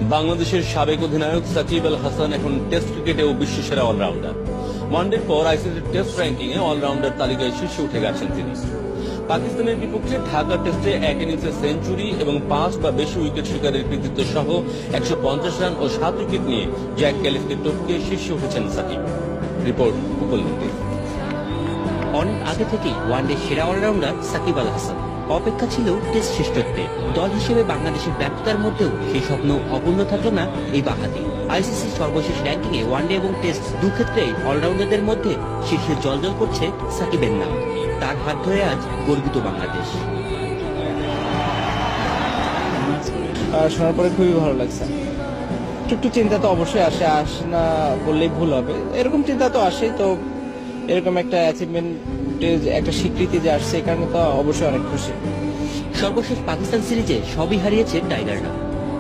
বাংলাদেশের সাবেক অধিনায়ক সাকিব আল হাসান এখন টেস্ট ক্রিকেটেও বিশ্বসেরা অলরাউন্ডার। ওয়ানডের পর আইসিসির টেস্ট র্যাঙ্কিংয়ে অলরাউন্ডার তালিকায় শীর্ষে উঠে গেছেন তিনি। পাকিস্তানের বিপক্ষে ঢাকা টেস্টে এক ইনিংসে সেঞ্চুরি এবং 5 বা বেশি উইকেট শিকারের কৃতিত্ব সহ 150 রান ও 7 উইকেট নিয়ে জ্যাক ক্যালিসকে টপকে শীর্ষে উঠেছেন সাকিব। রিপোর্ট উপলব্ধি। অনেক আগে থেকেই ওয়ানডে সেরা অলরাউন্ডার সাকিব আল হাসান। অপেক্ষা ছিল টেস্ট শ্রেষ্ঠত্বে। দল হিসেবে বাংলাদেশের ব্যর্থতার মধ্যেও সেই স্বপ্ন অপূর্ণ থাকলো না এই বাঁহাতি। আইসিসির সর্বশেষ র্যাঙ্কিংয়ে ওয়ানডে এবং টেস্ট দুক্ষেত্রেই অলরাউন্ডারদের মধ্যে শীর্ষে জলজল করছে সাকিবের নাম। তার হাত ধরে আজ গর্বিত বাংলাদেশ। শোনার পরে খুবই ভালো লাগছে। একটু চিন্তা তো অবশ্যই আসে না বললেই ভুল হবে, এরকম চিন্তা তো আসেই। তো এরকম একটা অ্যাচিভমেন্টের একটা স্বীকৃতি যে আসছে, এই কারণে তো অবশ্যই অনেক খুশি। সর্বশেষ পাকিস্তান সিরিজে সবই হারিয়েছে টাইগাররা।